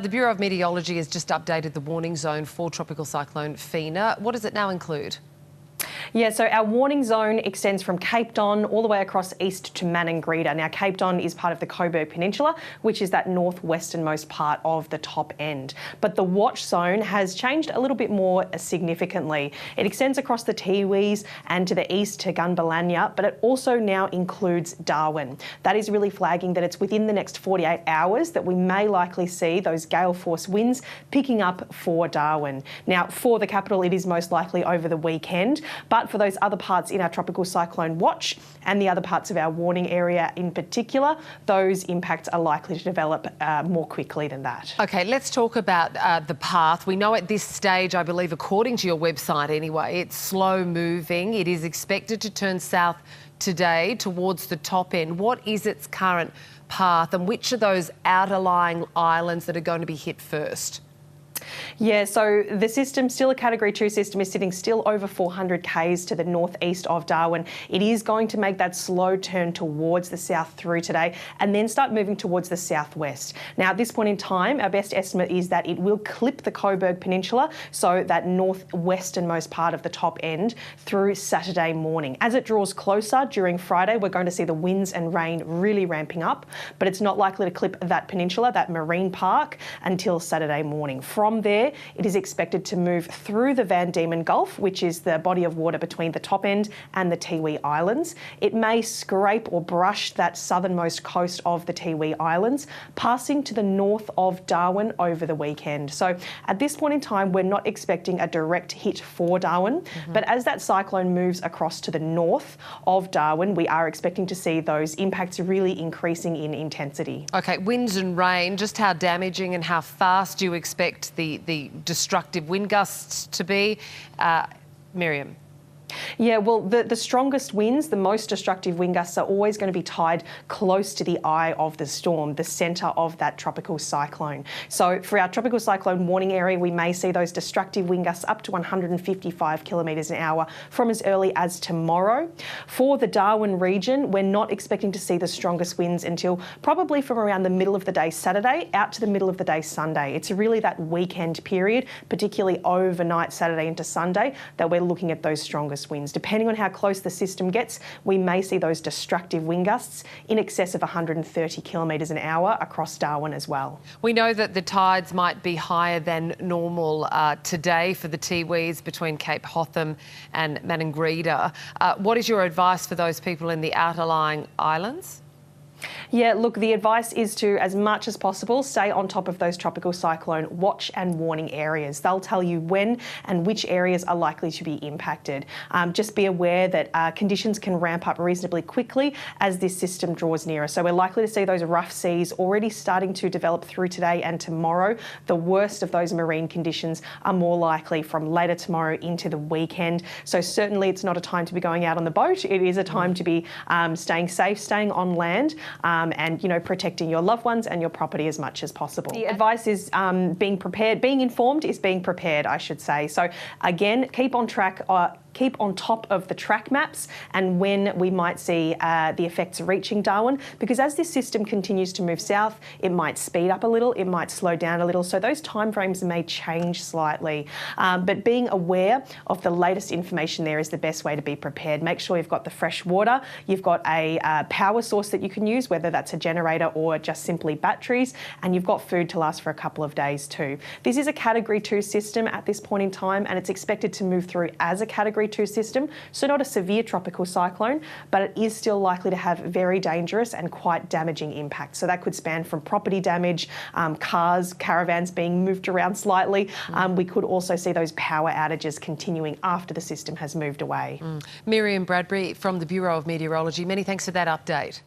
The Bureau of Meteorology has just updated the warning zone for Tropical Cyclone Fina. What does it now include? Yeah, so our warning zone extends from Cape Don all the way across east to Maningrida. Now, Cape Don is part of the Coburg Peninsula, which is that northwesternmost part of the top end. But the watch zone has changed a little bit more significantly. It extends across the Tiwis and to the east to Gunbalanya, but it also now includes Darwin. That is really flagging that it's within the next 48 hours that we may likely see those gale force winds picking up for Darwin. Now, for the capital, it is most likely over the weekend. But for those other parts in our tropical cyclone watch and the other parts of our warning area in particular, those impacts are likely to develop more quickly than that. OK, let's talk about the path. We know at this stage, I believe, according to your website anyway, it's slow moving. It is expected to turn south today towards the top end. What is its current path and which are those outerlying islands that are going to be hit first? Yeah, so the system, still a Category 2 system, is sitting still over 400 k's to the northeast of Darwin. It is going to make that slow turn towards the south through today and then start moving towards the southwest. Now, at this point in time, our best estimate is that it will clip the Coburg Peninsula, so that northwesternmost part of the top end, through Saturday morning. As it draws closer during Friday, we're going to see the winds and rain really ramping up, but it's not likely to clip that peninsula, that marine park, until Saturday morning. From there, it is expected to move through the Van Diemen Gulf, which is the body of water between the top end and the Tiwi Islands. It may scrape or brush that southernmost coast of the Tiwi Islands, passing to the north of Darwin over the weekend. So at this point in time, we're not expecting a direct hit for Darwin, but as that cyclone moves across to the north of Darwin, we are expecting to see those impacts really increasing in intensity. OK, winds and rain, just how damaging and how fast do you expect the destructive wind gusts to be? Miriam. Yeah, well, the strongest winds, the most destructive wind gusts are always going to be tied close to the eye of the storm, the centre of that tropical cyclone. So for our tropical cyclone warning area, we may see those destructive wind gusts up to 155 kilometres an hour from as early as tomorrow. For the Darwin region, we're not expecting to see the strongest winds until probably from around the middle of the day Saturday out to the middle of the day Sunday. It's really that weekend period, particularly overnight Saturday into Sunday, that we're looking at those strongest winds. Depending on how close the system gets, we may see those destructive wind gusts in excess of 130 kilometres an hour across Darwin as well. We know that the tides might be higher than normal today for the Tiwis between Cape Hotham and Maningrida. What is your advice for those people in the outerlying islands? Yeah, look, the advice is to, as much as possible, stay on top of those tropical cyclone watch and warning areas. They'll tell you when and which areas are likely to be impacted. Just be aware that conditions can ramp up reasonably quickly as this system draws nearer. So we're likely to see those rough seas already starting to develop through today and tomorrow. The worst of those marine conditions are more likely from later tomorrow into the weekend. So certainly it's not a time to be going out on the boat. It is a time to be staying safe, staying on land, and, you know, protecting your loved ones and your property as much as possible. The advice is being prepared. Being informed is being prepared, I should say. So again, keep on track. Keep on top of the track maps and when we might see the effects reaching Darwin, because as this system continues to move south, it might speed up a little, it might slow down a little, so those timeframes may change slightly. But being aware of the latest information there is the best way to be prepared. Make sure you've got the fresh water, you've got a power source that you can use, whether that's a generator or just simply batteries, and you've got food to last for a couple of days too. This is a Category 2 system at this point in time, and it's expected to move through as a Category 2 system, so not a severe tropical cyclone, but it is still likely to have very dangerous and quite damaging impacts. So that could span from property damage, cars, caravans being moved around slightly. We could also see those power outages continuing after the system has moved away. Miriam Bradbury from the Bureau of Meteorology, many thanks for that update.